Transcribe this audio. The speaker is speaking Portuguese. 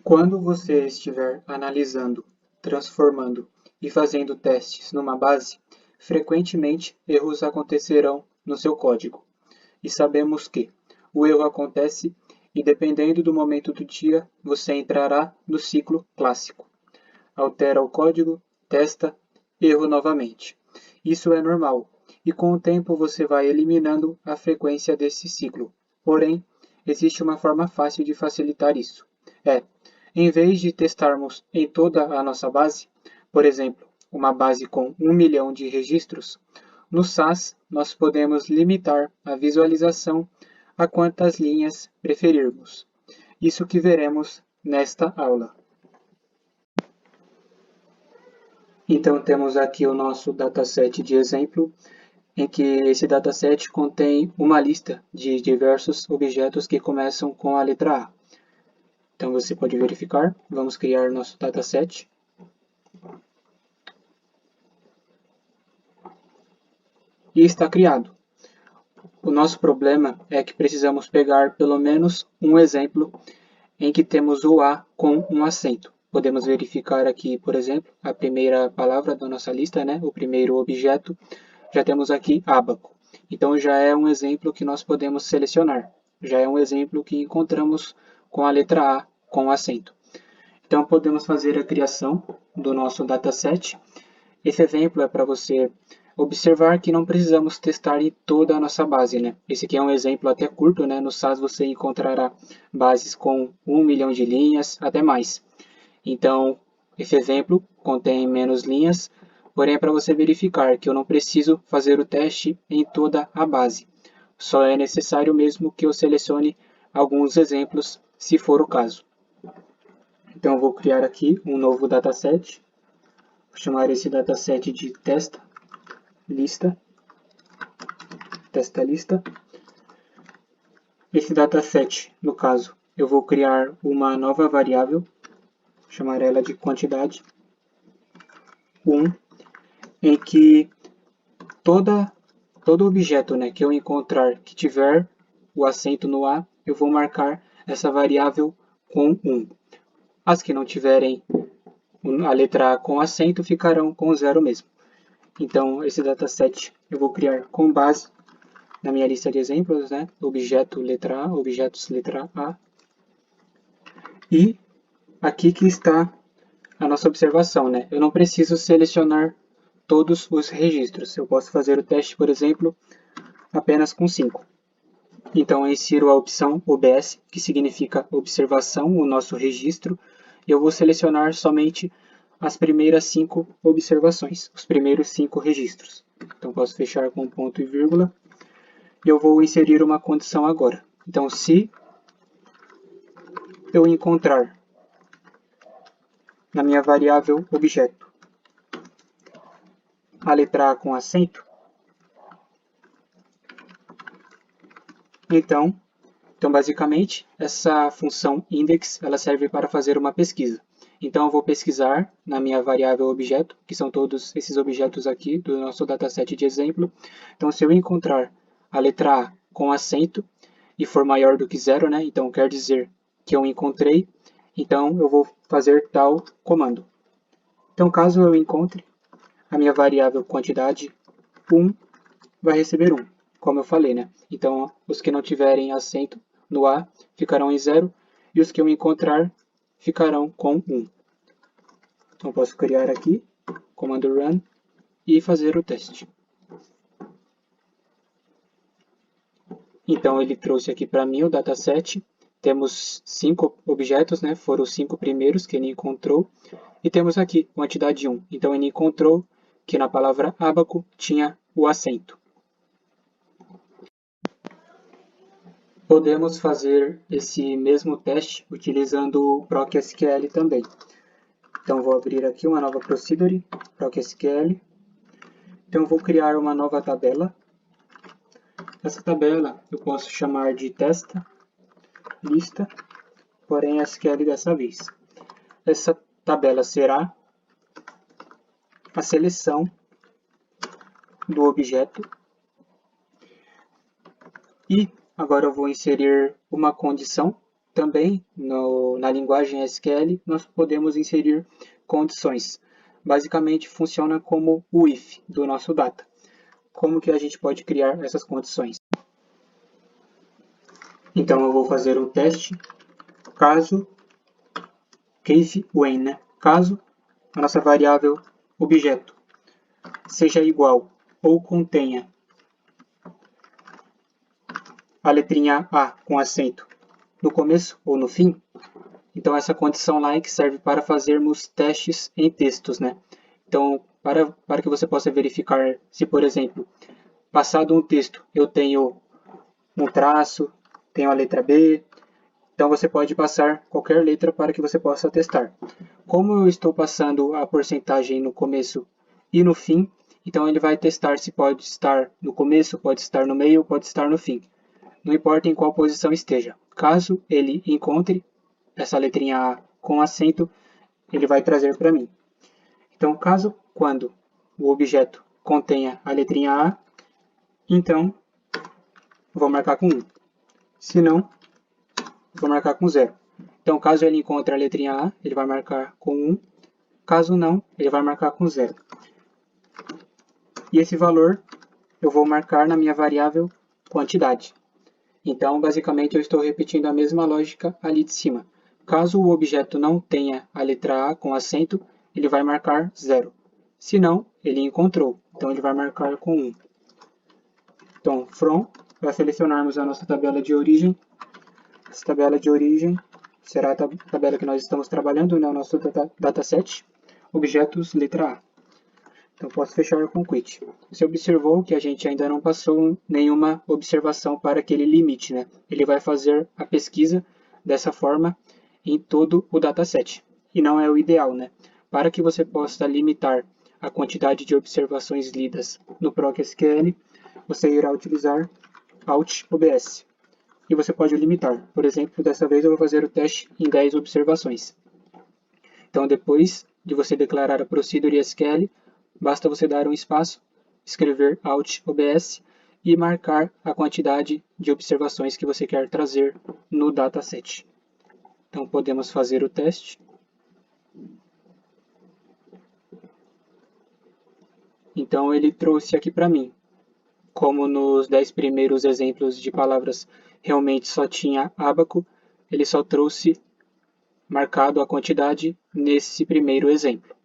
Quando você estiver analisando, transformando e fazendo testes numa base, frequentemente erros acontecerão no seu código. E sabemos que o erro acontece e, dependendo do momento do dia, você entrará no ciclo clássico. Altera o código, testa, erro novamente. Isso é normal, e com o tempo você vai eliminando a frequência desse ciclo. Porém, existe uma forma fácil de facilitar isso. Em vez de testarmos em toda a nossa base, por exemplo, uma base com 1 milhão de registros, no SAS nós podemos limitar a visualização a quantas linhas preferirmos. Isso que veremos nesta aula. Então temos aqui o nosso dataset de exemplo, em que esse dataset contém uma lista de diversos objetos que começam com a letra A. Então você pode verificar, vamos criar nosso dataset. E está criado. O nosso problema é que precisamos pegar pelo menos um exemplo em que temos o A com um acento. Podemos verificar aqui, por exemplo, a primeira palavra da nossa lista, né? O primeiro objeto, já temos aqui ábaco. Então já é um exemplo que nós podemos selecionar. Já é um exemplo que encontramos com a letra A com acento. Então podemos fazer a criação do nosso dataset. Esse exemplo é para você observar que não precisamos testar em toda a nossa base, né? Esse aqui é um exemplo até curto, né? No SAS você encontrará bases com 1 milhão de linhas, até mais. Então, esse exemplo contém menos linhas, porém é para você verificar que eu não preciso fazer o teste em toda a base. Só é necessário mesmo que eu selecione alguns exemplos, se for o caso. Então, eu vou criar aqui um novo dataset. Vou chamar esse dataset de testa lista. Esse dataset, no caso, eu vou criar uma nova variável, chamar ela de quantidade 1, em que todo objeto, né, que eu encontrar que tiver o acento no A, eu vou marcar essa variável com 1. As que não tiverem a letra A com acento ficarão com 0 mesmo. Então, esse dataset eu vou criar com base na minha lista de exemplos, né? Objeto letra A, objetos letra A. E aqui que está a nossa observação, né? Eu não preciso selecionar todos os registros. Eu posso fazer o teste, por exemplo, apenas com 5. Então, eu insiro a opção OBS, que significa observação, o nosso registro, e eu vou selecionar somente as primeiras 5 observações, os primeiros 5 registros. Então, posso fechar com ponto e vírgula. E eu vou inserir uma condição agora. Então, se eu encontrar na minha variável objeto a letra A com acento, então basicamente, essa função index ela serve para fazer uma pesquisa. Então, eu vou pesquisar na minha variável objeto, que são todos esses objetos aqui do nosso dataset de exemplo. Então, se eu encontrar a letra A com acento e for maior do que 0, né? Então quer dizer que eu encontrei, então eu vou fazer tal comando. Então, caso eu encontre, a minha variável quantidade 1 vai receber 1, como eu falei, né? Então, os que não tiverem acento no A ficarão em 0 e os que eu encontrar ficarão com 1. Então, posso criar aqui, comando run, e fazer o teste. Então, ele trouxe aqui para mim o dataset. Temos 5 objetos, né? Foram os 5 primeiros que ele encontrou. E temos aqui quantidade 1. Então, ele encontrou que na palavra ábaco tinha o acento. Podemos fazer esse mesmo teste utilizando o ProcSQL também. Então, vou abrir aqui uma nova procedure, ProcSQL. Então, vou criar uma nova tabela. Essa tabela eu posso chamar de testa lista, porém SQL dessa vez. Essa tabela será a seleção do objeto. E agora eu vou inserir uma condição Também, na linguagem SQL, nós podemos inserir condições. Basicamente, funciona como o if do nosso data. Como que a gente pode criar essas condições? Então, eu vou fazer um teste, caso, case when, né? Caso a nossa variável objeto seja igual ou contenha a letrinha A com acento no começo ou no fim, então essa condição like serve para fazermos testes em textos, né? Então, para que você possa verificar se, por exemplo, passado um texto eu tenho um traço, tenho a letra B, então você pode passar qualquer letra para que você possa testar. Como eu estou passando a porcentagem no começo e no fim, então ele vai testar se pode estar no começo, pode estar no meio, pode estar no fim. Não importa em qual posição esteja. Caso ele encontre essa letrinha A com acento, ele vai trazer para mim. Então, caso quando o objeto contenha a letrinha A, então vou marcar com 1. Se não, vou marcar com 0. Então, caso ele encontre a letrinha A, ele vai marcar com 1. Caso não, ele vai marcar com 0. E esse valor eu vou marcar na minha variável quantidade. Então, basicamente, eu estou repetindo a mesma lógica ali de cima. Caso o objeto não tenha a letra A com acento, ele vai marcar 0. Se não, ele encontrou. Então, ele vai marcar com 1. Então, from, para selecionarmos a nossa tabela de origem. Essa tabela de origem será a tabela que nós estamos trabalhando, né, o nosso dataset. Objetos, letra A. Então, posso fechar com quit. Você observou que a gente ainda não passou nenhuma observação para aquele limite, né? Ele vai fazer a pesquisa dessa forma em todo o dataset. E não é o ideal, né? Para que você possa limitar a quantidade de observações lidas no ProcSQL, você irá utilizar Alt OBS. E você pode limitar. Por exemplo, dessa vez eu vou fazer o teste em 10 observações. Então, depois de você declarar a procedure SQL, basta você dar um espaço, escrever Alt OBS e marcar a quantidade de observações que você quer trazer no dataset. Então, podemos fazer o teste. Então, ele trouxe aqui para mim. Como nos 10 primeiros exemplos de palavras realmente só tinha ábaco, ele só trouxe marcado a quantidade nesse primeiro exemplo.